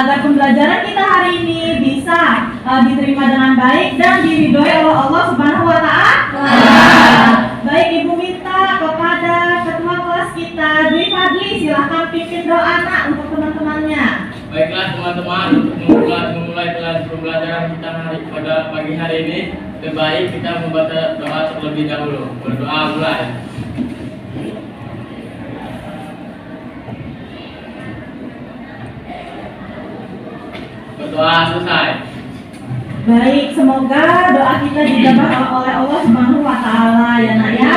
agar pembelajaran kita hari ini bisa diterima dengan baik dan diridhoi oleh Allah Subhanahu wa Ta'ala. Baik, Ibu minta kepada ketua kelas kita, Dwi Fadli, silahkan pimpin doa untuk teman-temannya. Baiklah teman-teman, untuk memulai pembelajaran kita pada pagi hari ini, lebih baik kita membaca doa terlebih dahulu. Berdoa mulai. Berdoa selesai. Baik, semoga doa kita dijabah oleh Allah Subhanahu wa Ta'ala ya nak ya.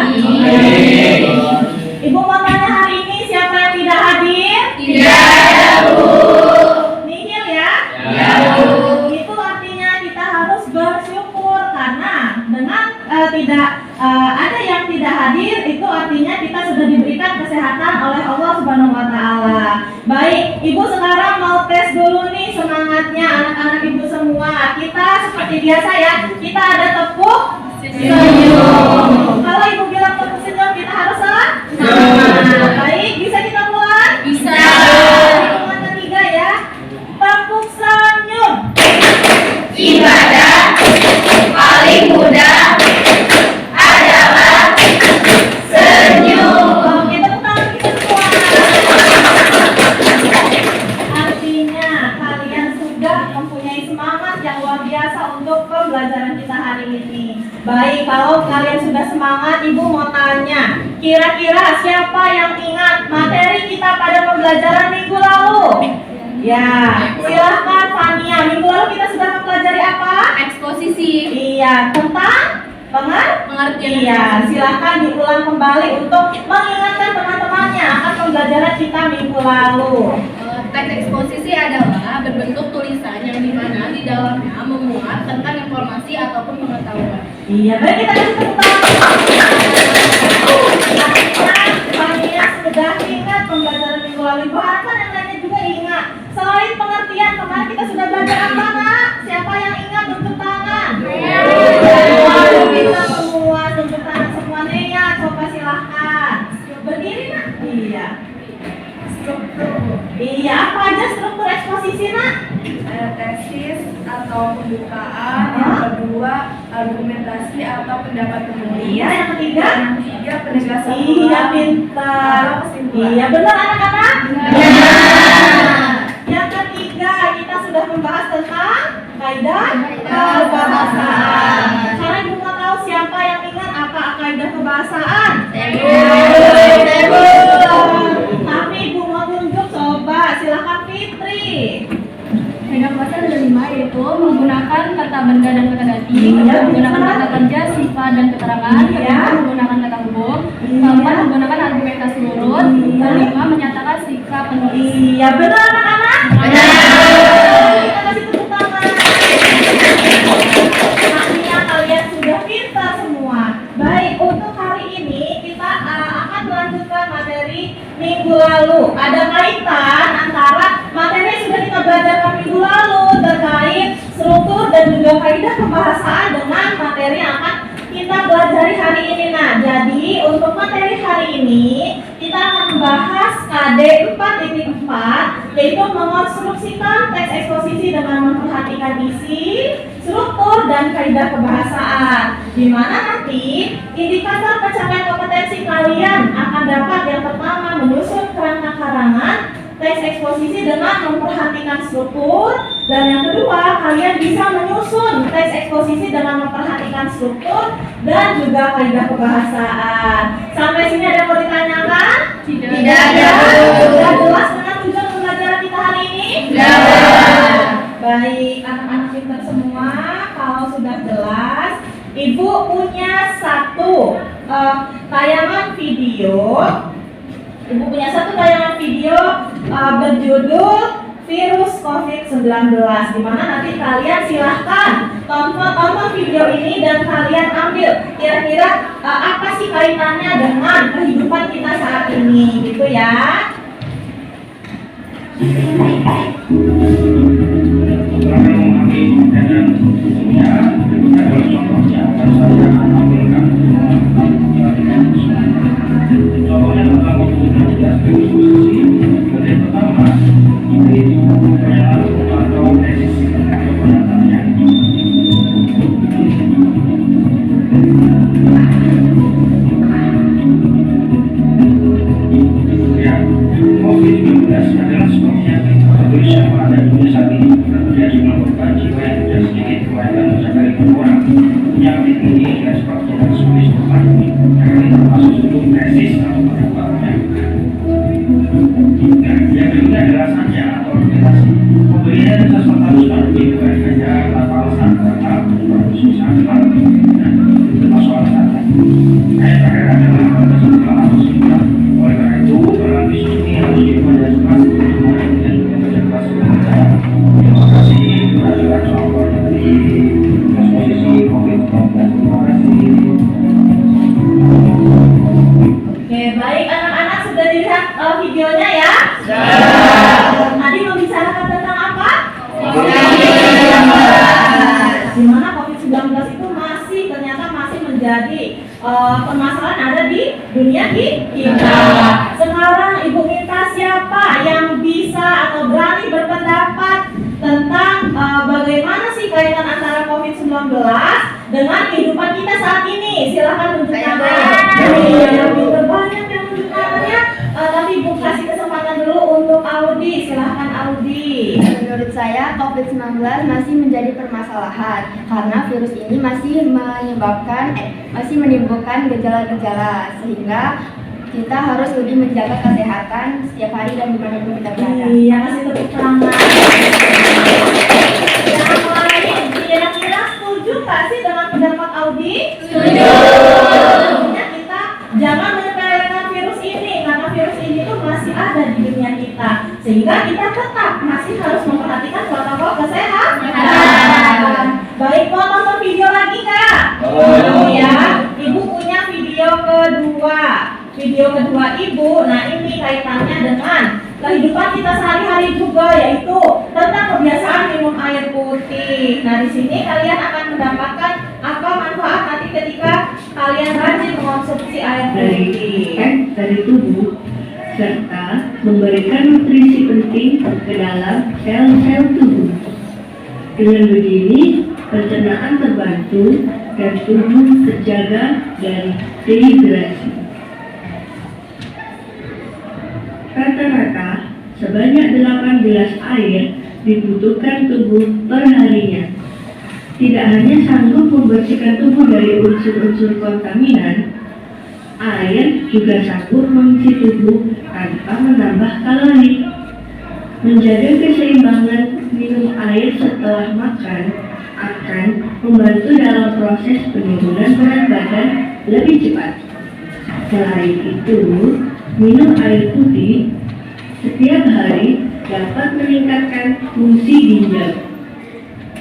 Ibu mau tanya hari ini siapa yang tidak hadir? Tidak ada, Bu. Nihil ya? Ya, Bu. Itu artinya kita harus bersyukur karena dengan tidak ada yang tidak hadir, itu artinya kita sudah diberikan kesehatan oleh Allah Subhanahu wa Ta'ala. Baik, Ibu sekarang mau tes dulu nih semangatnya anak-anak Ibu semua. Kita seperti biasa ya, kita ada tepuk senyum. Kalau Ibu bilang tepuk senyum, kita harus semangat. Baik, bisa kita mulai? Bisa. Hitungan ketiga ya. Tepuk senyum. Ibadah paling mudah adalah senyum. Oke, tepuk tangan kita semua. Artinya kalian sudah mempunyai semangat yang luar biasa untuk pembelajaran kita hari ini. Baik, kalau kalian sudah semangat, Ibu mau tanya, kira-kira siapa yang ingat materi kita pada pembelajaran minggu lalu? Ya, silahkan Fania. Minggu lalu kita sudah mempelajari apa? Eksposisi. Iya, tentang Pengertian. Iya, silahkan diulang kembali untuk mengingatkan teman-temannya akan pembelajaran kita minggu lalu. Teks eksposisi adalah berbentuk tulisan yang dimana di dalamnya memuat tentang informasi ataupun pengetahuan. Iya, baik, kita kasih tepuk tangan. Artinya sudah ingat pembelajaran minggu lalu. Ibu harapkan yang lainnya juga ingat. Selain pengertian, kemarin kita sudah belajar apa, Nak? Siapa yang ingat tunjuk tangan? Kita semua tunjuk tangan semuanya ya. Coba silahkan. Berdiri, Nak. Iya. Struktur. Iya, apa aja struktur eksposisi, Nak? Ada tesis atau pembukaan, yang kedua argumentasi atau pendapat penulis, Iya, yang ketiga? yang ketiga penegasan Iya, ulang pintar. atau kesimpulan. Iya, benar anak-anak? Benar. Yang ketiga, kita sudah membahas tentang kaidah kebahasaan. Sekarang Ibu mau tahu siapa yang ingat apa kaidah kebahasaan? Tapi Ibu mau tunjuk, coba silakan Fitri. Kaidah kebahasaan ada 5, yaitu menggunakan kata benda dan kata ganti, Iya, menggunakan bisa. kata kerja, sifat dan keterangan, Iya. kedua menggunakan kata hubung, Iya. keempat menggunakan argumentasi urut, Iya. kelima menyatakan sikap penulis. Iya, benar anak-anak? Benar. Kita kasih tepuk tangan. Artinya kalian sudah pintar semua. Baik, untuk hari ini kita akan melanjutkan materi minggu lalu. Ada kaitan antara materi yang sudah kita belajarkan minggu lalu terkait struktur dan juga kaidah kebahasaan dengan materi yang akan kita pelajari hari ini. Nah, jadi untuk materi hari ini kita akan membahas KD 4.4, yaitu mengonstruksikan teks eksposisi dengan memperhatikan isi, struktur, dan kaidah kebahasaan. Di mana nanti indikator pencapaian kompetensi kalian akan dapat yang pertama menyusun kerangka karangan teks eksposisi dengan memperhatikan struktur, dan yang kedua kalian bisa menyusun teks eksposisi dengan memperhatikan struktur dan juga kaidah kebahasaan. Sampai sini ada yang mau ditanyakan? Tidak ada. Sudah jelas dengan tujuan pembelajaran kita hari ini? Sudah. Baik, anak-anak pintar semua, kalau sudah jelas, Ibu punya satu tayangan video. Ibu punya satu tayangan video berjudul virus COVID-19, di mana nanti kalian silahkan tonton video ini dan kalian ambil kira-kira apa sih kaitannya dengan kehidupan kita saat ini, gitu ya. Contohnya tentang COVID-19. Yang pertama, yaitu permasalahan ada di dunia kita. Sekarang Ibu minta siapa yang bisa atau berani berpendapat tentang bagaimana sih kaitan antara COVID-19 dengan kehidupan kita saat ini. Silahkan tunjukkan tangan. Lebih banyak yang tunjuk tangannya. Tapi Ibu kasih kesempatan dulu untuk Audi. Silahkan Audi. Menurut saya COVID-19 masih menjadi permasalahan karena virus ini masih menimbulkan gejala-gejala, sehingga kita harus lebih menjaga kesehatan setiap hari dan dimanapun kita berada. Iya, kasih tepuk tangan. Yang lain, kira-kira setuju nggak sih dengan pendapat Audi? Setuju. Kita jangan menyepelekan virus ini karena virus ini tuh masih ada di dunia kita, sehingga kita tetap masih harus memperhatikan protokol kesehatan. Baik, mau nonton video lagi Kak? Ya, Ibu punya video kedua. Video kedua Ibu, nah ini kaitannya dengan kehidupan kita sehari-hari juga, yaitu tentang kebiasaan minum air putih. Nah di sini kalian akan mendapatkan apa manfaat nanti ketika kalian rajin mengonsumsi air putih. Dari tubuh serta memberikan nutrisi penting ke dalam sel-sel tubuh. Dengan begini, pencernaan terbantu dan tubuh terjaga dari dehidrasi. Rata-rata sebanyak 8 gelas air dibutuhkan tubuh per harinya. Tidak hanya sanggup membersihkan tubuh dari unsur-unsur kontaminan, air juga sanggup mengisi tubuh tanpa menambah kalori. Menjaga keseimbangan minum air setelah makan akan membantu dalam proses penurunan berat badan lebih cepat. Selain itu, minum air putih setiap hari dapat meningkatkan fungsi ginjal.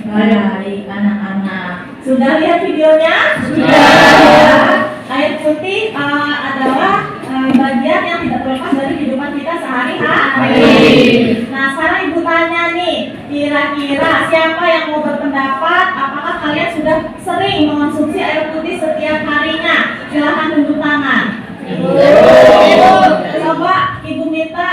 Baik anak-anak, sudah lihat videonya? Sudah. Air putih adalah bagian yang tidak terlepas dari kehidupan kita sehari-hari. Nah sekarang Ibu tanya nih, kira-kira siapa yang mau berpendapat? Apakah kalian sudah sering mengonsumsi air putih setiap harinya? Silahkan tunjuk tangan. Ibu. Coba Ibu minta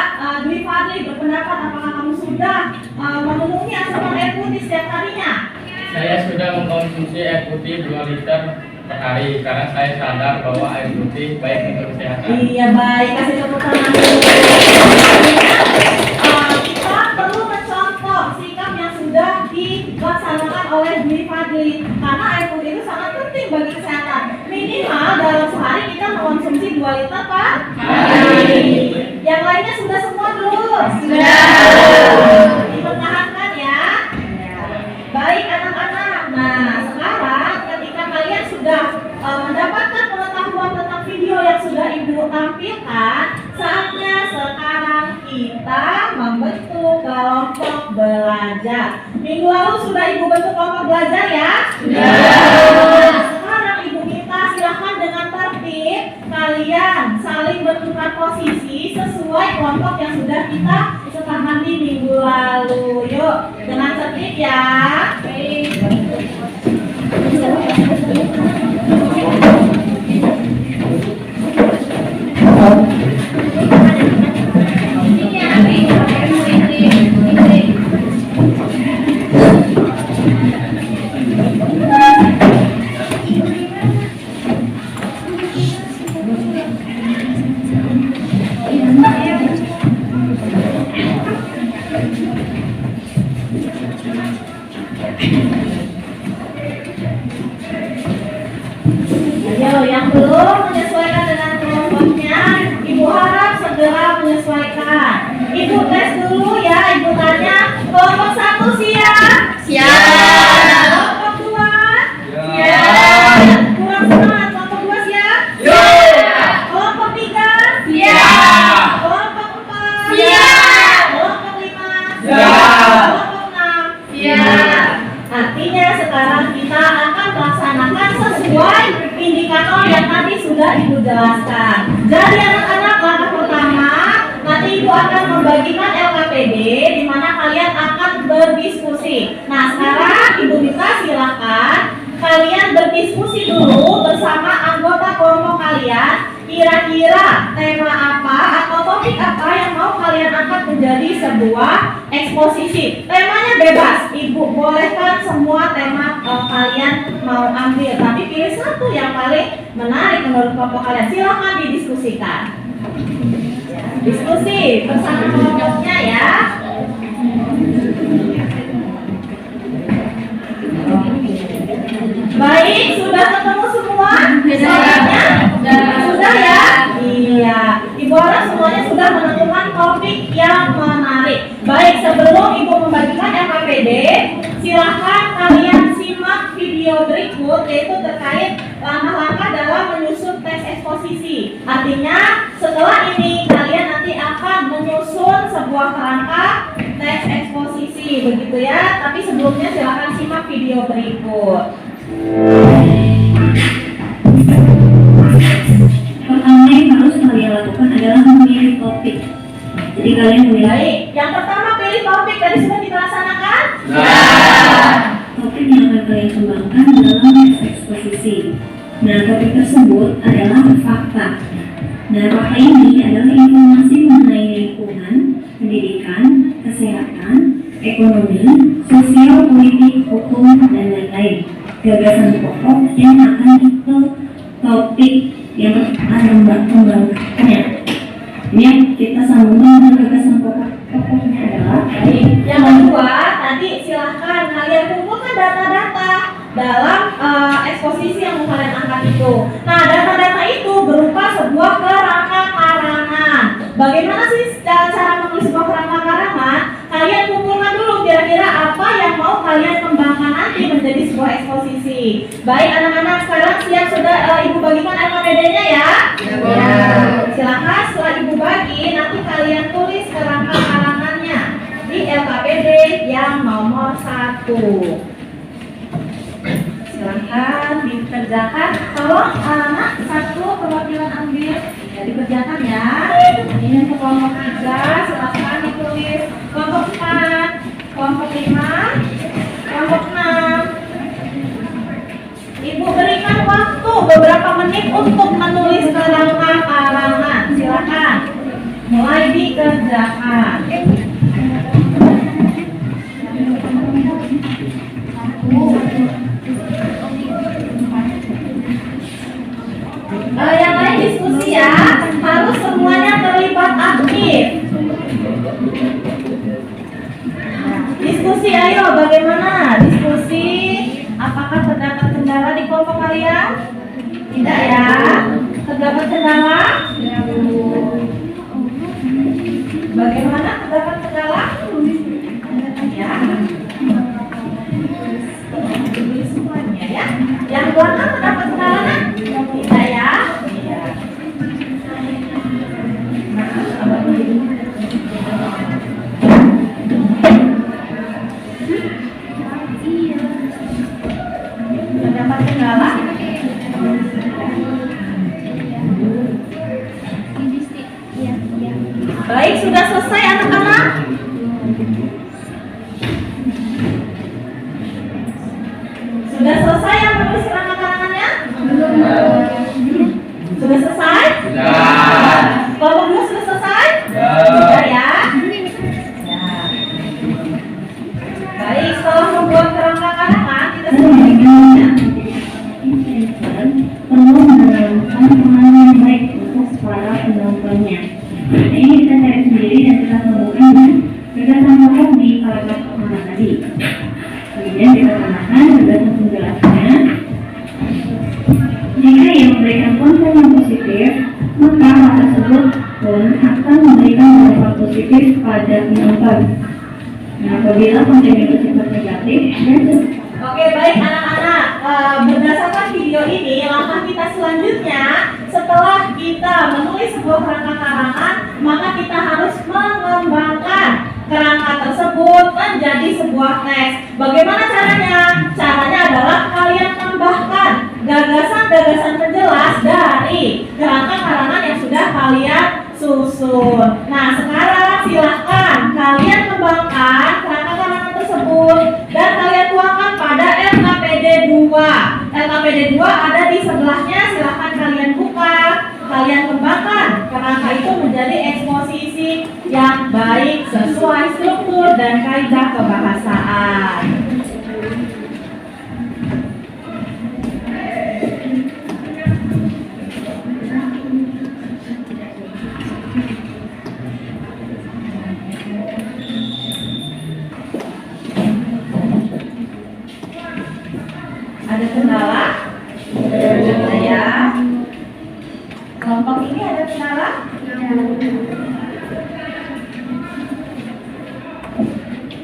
Dwi Fadli berpendapat, apakah kamu sudah memenuhi asupan air putih setiap harinya? Saya sudah mengkonsumsi air putih 2 liter per hari karena saya sadar bahwa air putih baik untuk kesehatan. Iya baik, kasih tepuk tangan dulu. Kita perlu mencontoh sikap yang sudah dilaksanakan oleh Dwi Fadli karena air putih itu sangat penting bagi kesehatan. Minimal dalam sehari kita mengkonsumsi 2 liter per hari. Yang lainnya sudah semua belum? Sudah. Dipertahankan ya. Baik anak-anak. Nah sekarang ketika kalian sudah mendapatkan pengetahuan tentang video yang sudah Ibu tampilkan, saatnya sekarang kita membentuk kelompok belajar. Minggu lalu sudah Ibu bentuk kelompok belajar ya? Sudah. Sekarang Ibu minta silahkan dengan tertib kalian saling bertukar posisi sesuai kelompok yang sudah kita sepakati minggu lalu. Yuk, dengan tertib ya. Ayo, yang belum menyesuaikan dengan kelompoknya, Ibu harap segera menyesuaikan. Ibu tes dulu ya, Ibu tanya, kelompok 1 siap? Siap. Kelompok 2? Siap. Kurang semangat, kelompok 2 siap? Siap. Kelompok 3? Siap. Kelompok 4? Siap. Kelompok 5? Siap. Kelompok 6? Siap. Artinya sekarang kita akan melaksanakan sesuai indikator yang tadi sudah Ibu jelaskan. Jadi anak-anak, langkah pertama nanti Ibu akan membagikan LKPD di mana kalian akan berdiskusi. Nah sekarang Ibu minta silakan kalian berdiskusi dulu bersama anggota kelompok kalian Kira-kira tema apa atau topik apa yang mau kalian angkat menjadi sebuah eksposisi? Temanya bebas, Ibu bolehkan semua tema kalian mau ambil, tapi pilih satu yang paling menarik menurut kelompok kalian. Silahkan didiskusikan. Diskusi bersama kelompoknya ya. Baik, sudah ketemu semua? Suaranya? Sudah ya? Iya. Ibu harap semuanya sudah menemukan topik yang menarik. Baik, sebelum Ibu membagikan FKPD, silahkan kalian simak video berikut, yaitu terkait langkah-langkah dalam menyusun teks eksposisi. Artinya, setelah ini kalian nanti akan menyusun sebuah kerangka teks eksposisi, begitu ya. Tapi sebelumnya silahkan simak video berikut. Pertama yang harus kalian lakukan adalah memilih topik. Jadi kalian memilih Baik, yang pertama pilih topik. Tadi sudah kita laksanakan? topik yang akan kalian kembangkan dalam teks eksposisi. Nah, topik tersebut adalah fakta. Nah, fakta ini adalah informasi mengenai lingkungan, pendidikan, kesehatan, ekonomi, sosial, politik, hukum, dan lain-lain. Gagasan pokok yang akan itu topik yang akan mengembangkannya. Ini kita sambungkan dengan gagasan pokoknya adalah Baik, yang kedua, tadi silahkan kalian kumpulkan data-data dalam eksposisi yang mau kalian angkat itu. Nah, data-data itu berupa sebuah kerangka karangan. Bagaimana sih cara menulis sebuah kerangka karangan? Kalian kumpulkan dulu kira-kira apa yang mau kalian kembangkan nanti menjadi sebuah eksposisi. Baik, anak-anak sekarang siap sudah Ibu bagikan LKPD-nya ya? Ya. Silakan setelah Ibu bagi, nanti kalian tulis kerangka karangannya di LKPD yang nomor 1. Silahkan dikerjakan. Tolong anak satu perwakilan ambil ya, dikerjakan ya. Ini untuk kelompok 3 silahkan ditulis. Kelompok 4, kelompok 5, kelompok 6. Ibu berikan waktu beberapa menit untuk menulis kerangka karangan. Silakan mulai dikerjakan. Yang lain diskusi ya, harus semuanya terlibat aktif. Diskusi, ayo bagaimana? Diskusi, apakah terdapat kendala di kelompok kalian? Tidak ya? Terdapat kendala? Bagaimana terdapat kendala? Ya. Tulis semuanya ya. Yang belakang terdapat kendala? Tidak ya? Iya. Terdapat kendala? Baik, sudah selesai anak-anak? Sudah selesai yang menulis kerangka karangannya? Sudah selesai? Sudah. Kelompok 2 sudah selesai? Sudah. Sudah ya? Ya. Baik, setelah membuat kerangka karangan, kita sudah berikutnya. perlu menanamkan pengalaman baik untuk para penontonnya. Nah, ini kita cari sendiri dan kita sambungkan dengan gagasan pokok di paragraf pertama tadi. Kemudian kita tambahkan gagasan penjelasnya. Jika ia memberikan konten yang positif, maka hal tersebut pun akan memberikan dampak positif pada penonton. Nah, apabila kontennya bersifat negatif, Oke, baik anak-anak, berdasarkan video ini, langkah kita selanjutnya setelah kita menulis sebuah kerangka karangan, maka kita harus mengembangkan kerangka tersebut menjadi sebuah teks. Bagaimana caranya? Caranya adalah kalian tambahkan gagasan-gagasan penjelas dari kerangka karangan yang sudah kalian susun. Nah, sekarang silahkan kalian kembangkan kerangka karangan tersebut dan kalian tuangkan pada LKPD 2. LKPD 2 ada di sebelahnya, silahkan kalian buka, kalian kerangka itu menjadi eksposisi yang baik sesuai struktur dan kaidah kebahasaan. Ada kendala? Ada ya. Kelompok ini ada kendala?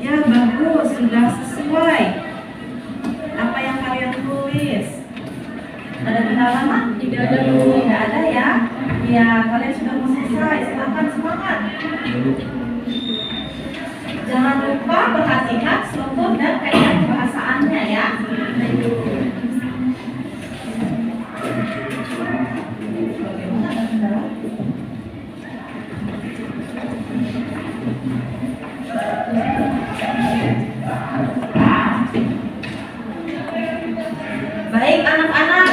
Ya bagus, sudah sesuai apa yang kalian tulis. Ada kendala mak? Tidak ada. Tidak ada ya. Ya kalian sudah mau selesai. Silakan semangat. Jangan lupa perhatikan struktur dan kaidah kebahasaannya ya. Baik anak-anak,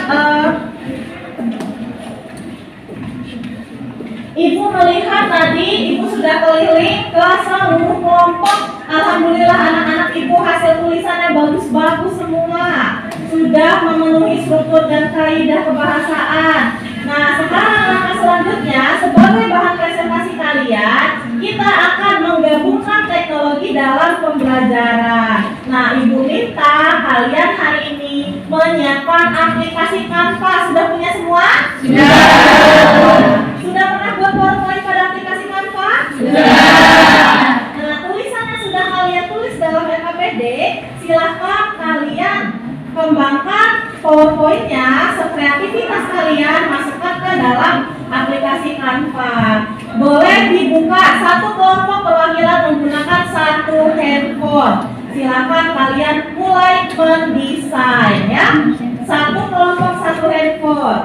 Ibu melihat tadi Ibu sudah keliling ke seluruh kelompok. Alhamdulillah anak-anak Ibu hasil tulisannya bagus-bagus semua. Sudah memenuhi struktur dan kaidah kebahasaan. Nah sekarang langkah selanjutnya sebagai bahan presentasi kalian, kita akan menggabungkan teknologi dalam pembelajaran. Nah Ibu minta kalian hari ini menyiapkan aplikasi Canva. Sudah punya semua? Sudah. Sudah pernah buat PowerPoint pada aplikasi Canva? Sudah. Nah tulisannya sudah kalian tulis dalam LKPD. Silahkan kalian kembangkan PowerPoint-nya, sekreativitas kalian masukkan ke dalam aplikasi Canva. Boleh dibuka satu kelompok perwakilan menggunakan satu handphone. Silakan kalian mulai mendesain ya. Satu kelompok satu handphone.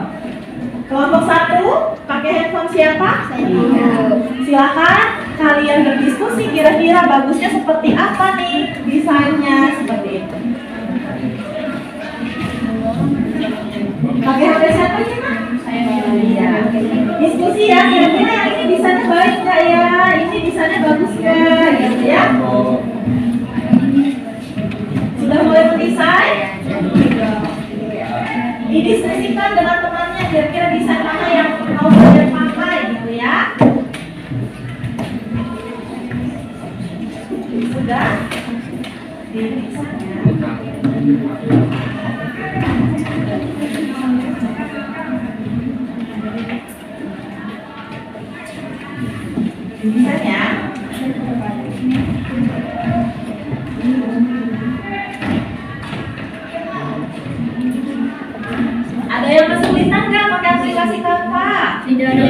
Kelompok satu pakai handphone siapa? Silakan kalian berdiskusi kira-kira bagusnya seperti apa nih desainnya seperti itu. Pakai HP siapa sih Mak? Iya. Diskusi ya, kira-kira yang ini desainnya baik nggak ya? Ini desainnya bagus nggak? Gitu ya. Sudah mulai mendesain? Didiskusikan dengan temannya kira-kira desain mana yang mau kalian pakai gitu ya. Sudah? Desainnya. Desainnya. Ada yang kesulitan nggak pakai aplikasi Canva? Tidak ada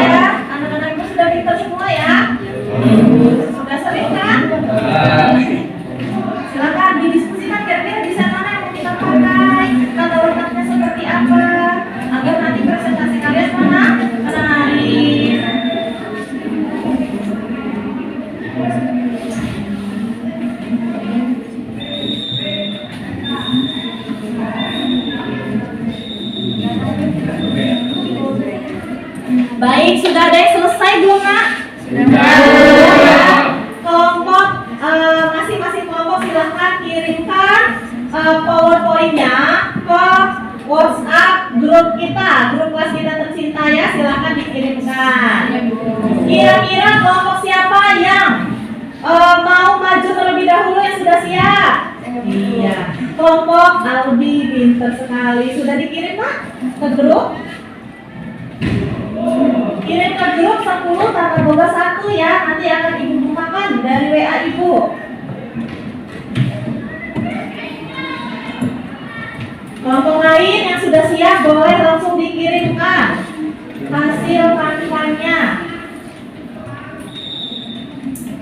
ya. Anak-anak itu sudah pintar semua ya. Sudah sering kan? Silakan didiskusikan kira-kira desain mana yang mau kita pakai, tata letaknya seperti apa, agar nanti presentasi kalian mana menarik. Baik, sudah ada yang selesai belum Nak? Sudah. Kelompok masing-masing kelompok silahkan kirimkan PowerPoint-nya ke WhatsApp grup kita, grup kelas kita tercinta ya, silahkan dikirimkan. Kira-kira kelompok siapa yang mau maju terlebih dahulu yang sudah siap? Iya. Kelompok Aldi pintar sekali. Sudah dikirim Nak ke grup? Kirim ke grup 10 tata boga 1 ya. Nanti akan Ibu bukakan dari WA Ibu. Kelompok lain yang sudah siap boleh langsung dikirimkan hasil Canva-nya.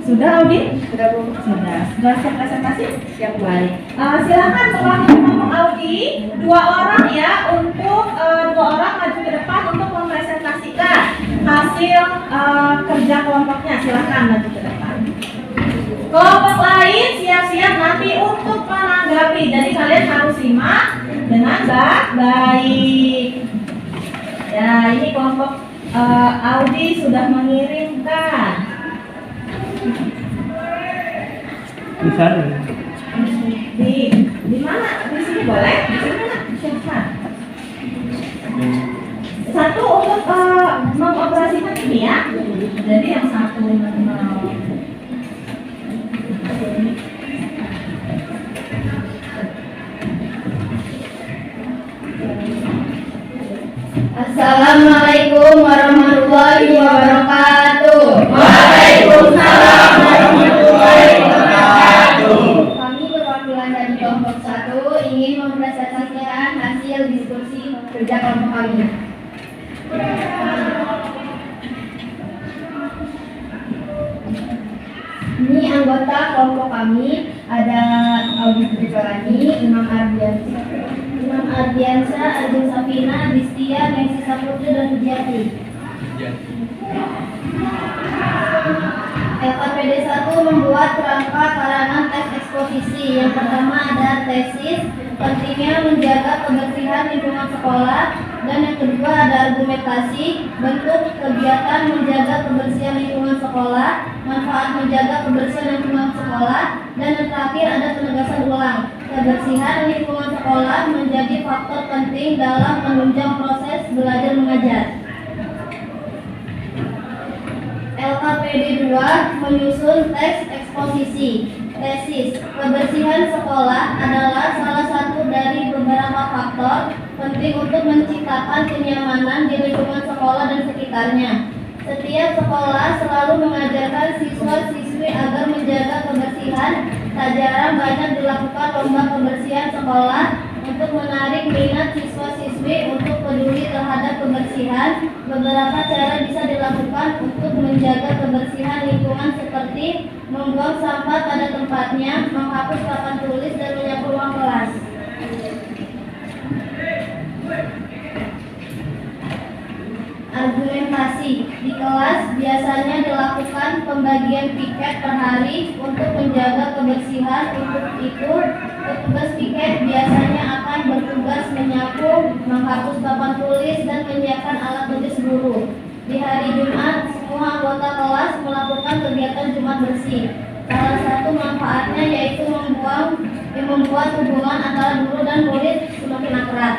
Sudah Audi? Sudah Bu. Sudah siap presentasi? Siap. Baik. Silakan mewakili kelompok Audi 2 orang ya untuk 2 orang maju ke depan untuk mempresentasikan hasil kerja kelompoknya. Silakan maju ke depan. Kelompok lain siap-siap nanti untuk menanggapi. Jadi kalian harus simak dengan baik. Ya, ini kelompok Audi sudah mengirimkan. Di sana. Di mana? Di sini boleh? Di sini mana? Silakan. Satu untuk mengoperasikan ini ya. Jadi yang satu Assalamualaikum warahmatullahi wabarakatuh. Waalaikumsalam warahmatullahi wabarakatuh. Kami perwakilan dari kelompok 1 ingin mempresentasikan hasil diskusi kerja kelompok kami. Ini anggota kelompok kami ada Audi Tricolani, Imam Ardiansa, Arjun Safina, Distia, Messi Saputri, dan Sujati. LKPD 1 membuat kerangka karangan teks eksposisi. Yang pertama ada tesis, pentingnya menjaga kebersihan lingkungan sekolah, dan yang kedua ada argumentasi, bentuk kegiatan menjaga kebersihan lingkungan sekolah, manfaat menjaga kebersihan lingkungan sekolah, dan yang terakhir ada penegasan ulang. Kebersihan lingkungan sekolah menjadi faktor penting dalam menunjang proses belajar mengajar. LKPD 2 menyusun teks eksposisi. Tesis, kebersihan sekolah adalah salah satu dari beberapa faktor penting untuk menciptakan kenyamanan di lingkungan sekolah dan sekitarnya. Setiap sekolah selalu mengajarkan siswa-siswi agar menjaga kebersihan. Tak jarang banyak dilakukan lomba kebersihan sekolah untuk menarik minat siswa-siswi untuk peduli terhadap kebersihan. Beberapa cara bisa dilakukan untuk menjaga kebersihan lingkungan seperti membuang sampah pada tempatnya, menghapus papan tulis, dan menyapu ruang kelas. Argumentasi di kelas biasanya dilakukan pembagian piket per hari untuk menjaga kebersihan. Untuk itu, petugas piket biasanya akan bertugas menyapu, menghapus papan tulis, dan menyiapkan alat tulis guru. Di hari Jumat, semua anggota kelas melakukan kegiatan Jumat bersih. Salah satu manfaatnya yaitu membuat hubungan antara guru dan murid semakin akrab.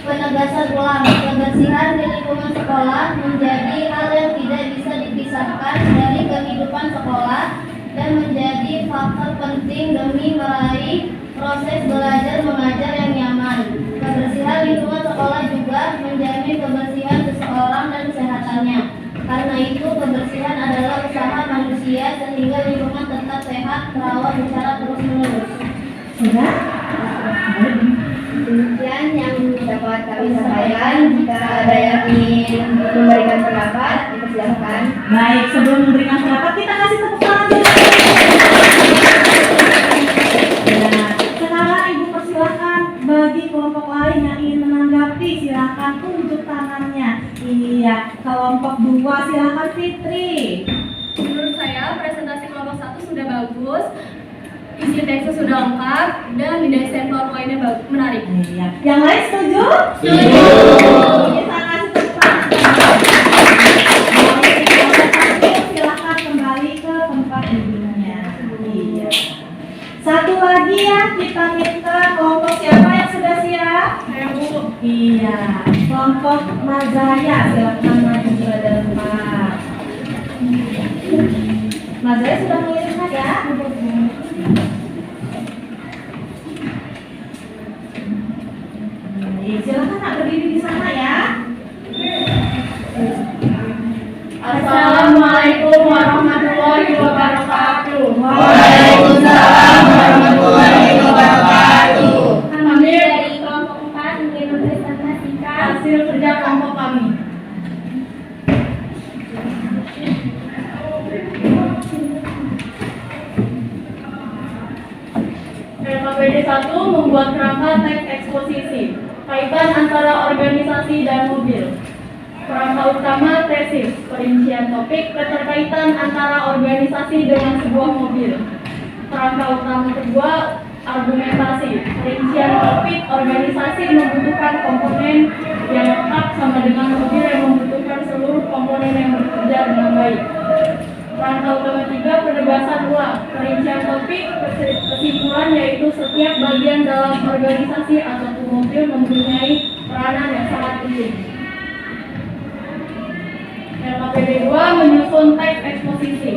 Penegasan ulang, kebersihan di lingkungan sekolah menjadi hal yang tidak bisa dipisahkan dari kehidupan sekolah dan menjadi faktor penting demi meraih proses belajar mengajar yang nyaman. Kebersihan lingkungan sekolah juga menjamin kebersihan seseorang dan kesehatannya. Karena itu, kebersihan adalah usaha manusia sehingga lingkungan tetap sehat, terawat secara terus-menerus. sudah. Demikian yang dapat kami sampaikan. Jika ada yang ingin memberikan pendapat, dipersilakan. Baik, sebelum memberikan pendapat kita kasih tepuk tangan dulu. Ya, sekarang Ibu persilakan bagi kelompok lain yang ingin menanggapi, silakan tunjuk tangannya. Iya, kelompok 2 silakan Fitri. Menurut saya presentasi kelompok 1 sudah bagus, isi teksnya sudah lengkap, dan desain PowerPoint-nya menarik. Iya. Yang lain setuju? Setuju. Kita kasih tepuk tangan. Silakan kembali ke tempat duduknya. Iya. Satu lagi ya, kita minta kelompok siapa yang sudah siap? Saya Bu. Iya, kelompok Mazaya silakan maju ke depan. Mazaya sudah mengirimkan ya? Silakan nak berdiri di sana ya. Assalamualaikum warahmatullahi wabarakatuh. Waalaikumsalam warahmatullahi wabarakatuh. Kami dari kelompok 4 ingin mempresentasikan hasil kerja kelompok kami. LKPD 1 membuat kerangka teks eksposisi, kaitan antara organisasi dan mobil. Kerangka utama tesis, perincian topik, keterkaitan antara organisasi dengan sebuah mobil. Kerangka utama kedua argumentasi. Perincian topik organisasi membutuhkan komponen yang lengkap sama dengan mobil yang membutuhkan seluruh komponen yang bekerja dengan baik. Rangka utama 3, penegasan ulang. Perincian topik, kesimpulan yaitu setiap bagian dalam organisasi atau mobil mempunyai peranan yang sangat penting. LKPD 2, menyusun teks eksposisi.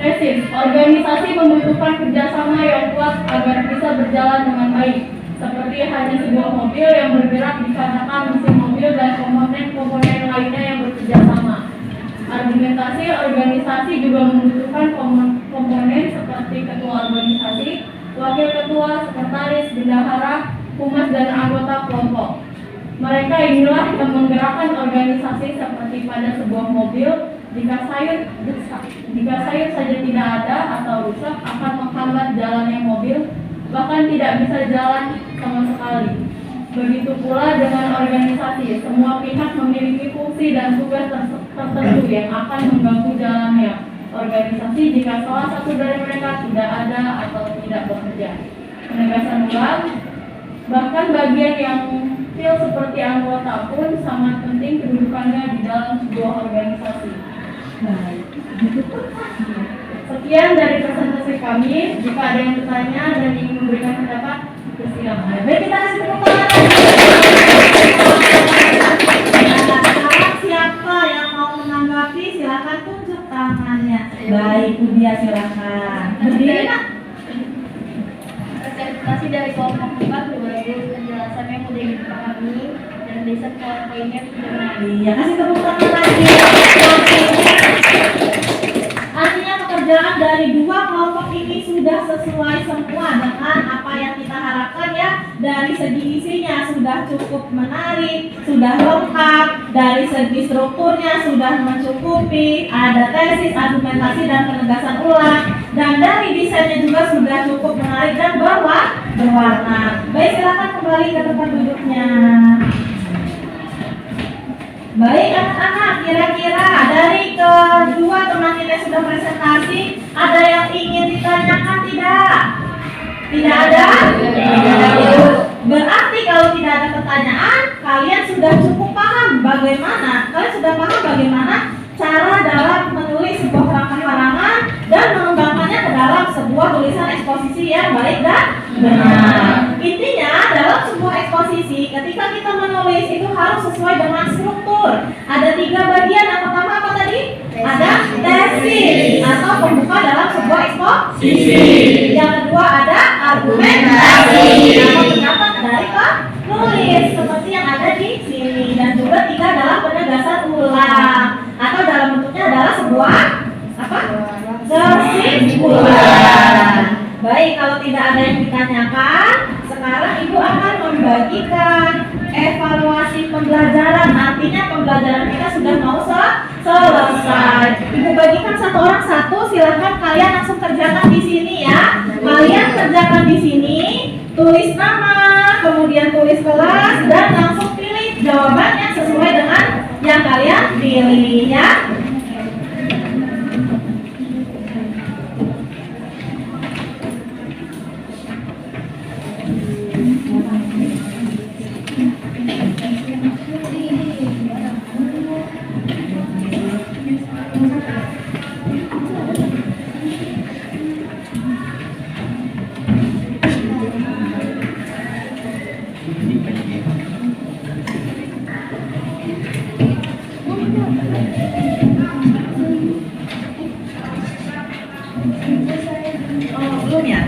Tesis, organisasi membutuhkan kerjasama yang kuat agar bisa berjalan dengan baik. Seperti hanya sebuah mobil yang bergerak dikarenakan mesin mobil dan komponen-komponen lainnya yang bekerja sama. Argumentasi, organisasi juga membutuhkan komponen seperti ketua organisasi, wakil ketua, sekretaris, bendahara, humas, dan anggota kelompok. Mereka inilah yang menggerakkan organisasi seperti pada sebuah mobil. Jika sayur saja tidak ada atau rusak akan menghambat jalannya mobil, bahkan tidak bisa jalan sama sekali. Begitu pula dengan organisasi, semua pihak memiliki fungsi dan tugas tertentu yang akan mengganggu jalannya organisasi jika salah satu dari mereka tidak ada atau tidak bekerja. Penegasan ulang, bahkan bagian yang kecil seperti anggota pun sangat penting kedudukannya di dalam sebuah organisasi. Sekian dari presentasi kami. Jika ada yang bertanya dan ingin memberikan pendapat, silakan. Baik, kita kasih tepuk tangan. Siapa yang mau menanggapi, silakan tunjuk tangannya. Baik, Budia silakan. Berdiri, Nak. Presentasi dari kelompok 4 penjelasannya mudah dipahami dan riset poin-poinnya sudah menarik. Iya, kasih tepuk tangan lagi. Artinya pekerjaan dari dua kelompok ini sudah sesuai semua dengan apa yang kita harapkan ya. Dari segi isinya sudah cukup menarik, sudah lengkap, dari segi strukturnya sudah mencukupi, ada tesis, argumentasi, dan penegasan ulang, dan dari desainnya juga sudah cukup menarik dan berwarna. Baik, silakan kembali ke tempat duduknya. Baik anak-anak, kira-kira dari kedua teman kita yang sudah presentasi, ada yang ingin ditanyakan tidak? Tidak ada? Berarti kalau tidak ada pertanyaan, kalian sudah cukup paham bagaimana cara dalam menulis sebuah kerangka harangan dan mengembangkannya ke dalam sebuah tulisan eksposisi yang baik dan benar. Intinya dalam sebuah eksposisi, ketika kita menulis itu harus sesuai dengan struktur. Ada 3 bagian. Yang pertama apa tadi? Ada tesis atau pembuka dalam sebuah eksposisi. Yang kedua ada argumentasi atau pendapat dari penulis seperti yang ada di sini. Dan juga 3 adalah penegasan ulang atau dalam bentuknya adalah sebuah kesimpulan. Baik, kalau tidak ada yang ditanyakan, sekarang Ibu akan membagikan evaluasi pembelajaran. Artinya pembelajaran kita sudah mau selesai. Ibu bagikan satu orang satu. Silakan kalian langsung kerjakan di sini ya. Kalian kerjakan di sini, tulis nama, kemudian tulis kelas, dan langsung pilih jawabannya sesuai dengan yang kalian pilih ya. Belum ya?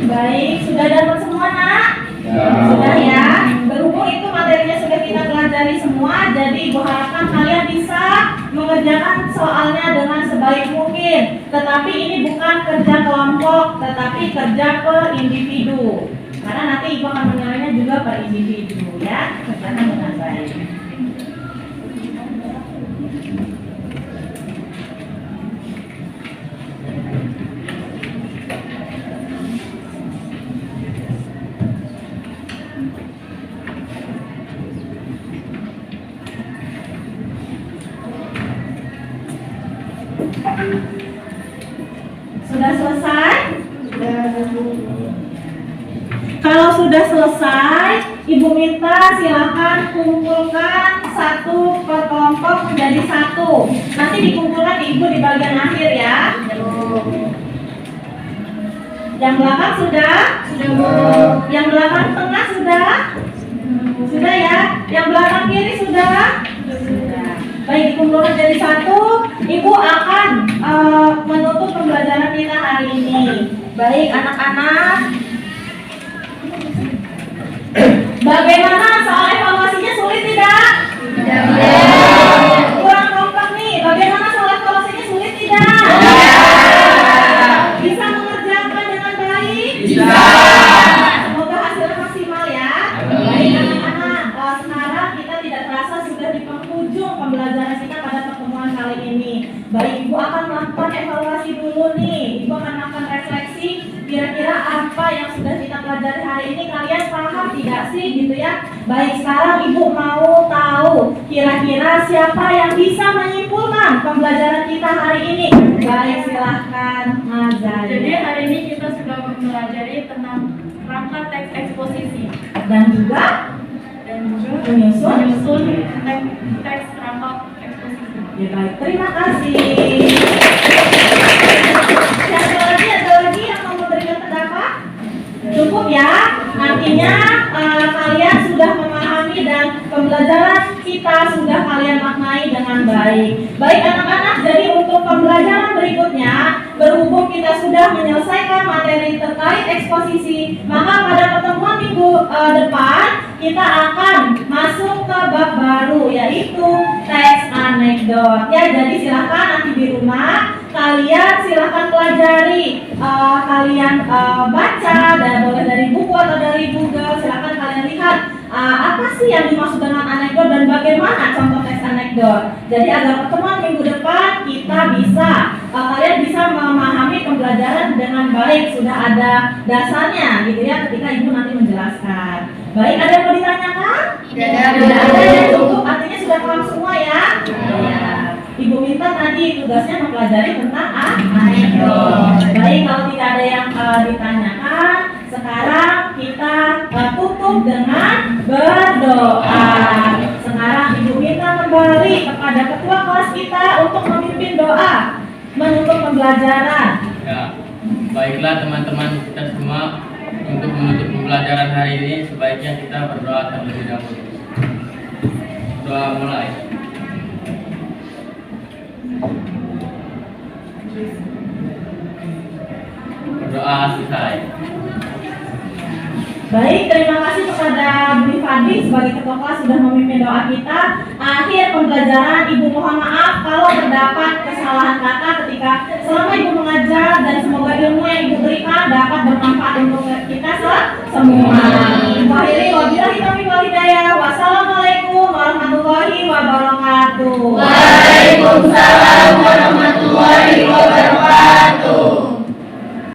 Baik, sudah dapat semua nak? Sudah ya. Berhubung itu materinya sudah kita pelajari semua, jadi Ibu harapkan kalian bisa mengerjakan soalnya dengan sebaik mungkin. Tetapi ini bukan kerja kelompok, tetapi kerja per individu. Karena nanti Ibu akan menilainya juga per individu ya. Kerjakan dengan baik. Sudah selesai? Kalau sudah selesai, Ibu minta silakan kumpulkan satu per kelompok menjadi satu. Nanti dikumpulkan Ibu di bagian akhir ya. Yang belakang sudah? Yang belakang tengah sudah? Sudah ya? Yang belakang kiri sudah? Sudah. Baik, dikumpulkan jadi satu. Ibu akan menutup pembelajaran kita hari ini. Baik, anak-anak. Bagaimana soal evaluasinya, sulit tidak? Kurang kompak nih. Bagaimana soal evaluasinya, sulit tidak? Bisa mengerjakan dengan baik? Bisa. Semoga hasilnya maksimal ya. Baik anak-anak, sekarang kita tidak terasa sudah di penghujung pembelajaran kita pada pertemuan kali ini. Baik, Ibu akan melakukan evaluasi dulu nih. Ibu akan melakukan refleksi. Kira-kira apa yang sudah kita pelajari hari ini kalian paham tidak sih gitu ya? Baik, sekarang Ibu mau tahu kira-kira siapa yang bisa menyimpulkan pembelajaran kita hari ini. Baik, silahkan Mas Zahid. Jadi hari ini kita sudah mempelajari tentang rangka teks eksposisi Dan juga menyusun. teks rangka eksposisi. Ya, baik, terima kasih. Ada lagi yang mau memberikan pendapat? Cukup ya. Artinya kalian sudah memahami dan pembelajaran kita sudah kalian maknai dengan baik. Baik anak-anak, jadi untuk pembelajaran berikutnya, berhubung kita sudah menyelesaikan materi terkait eksposisi, maka pada pertemuan minggu depan kita akan masuk ke bab baru, yaitu teks anekdot. Ya, jadi silakan nanti di rumah kalian silakan pelajari, kalian baca dan boleh dari buku atau dari Google. Silakan kalian lihat apa sih yang dimaksud dengan anekdot dan bagaimana contoh teks anekdot. Jadi agar pertemuan minggu depan kita bisa kalian bisa memahami pembelajaran dengan baik, sudah ada dasarnya gitu ya ketika Ibu nanti menjelaskan. Baik, ada yang mau ditanyakan? Tidak ada yang cukup, artinya sudah paham semua ya? Ya. Ibu minta tadi tugasnya mempelajari tentang anekdot. Baik, kalau tidak ada yang ditanyakan, sekarang kita tutup dengan berdoa. Sekarang Ibu minta kembali kepada ketua kelas kita untuk memimpin doa menutup pembelajaran. Ya, baiklah teman-teman kita semua, untuk menutup pembelajaran hari ini sebaiknya kita berdoa terlebih dahulu. Doa mulai. Berdoa selesai. Baik, terima kasih kepada Bu Fadli sebagai ketua kelas sudah memimpin doa kita. Akhir pembelajaran, Ibu mohon maaf kalau terdapat kesalahan kata ketika selama Ibu mengajar, dan semoga ilmu yang Ibu berikan dapat bermanfaat untuk kita semua. Akhirnya, wabillahi taufiq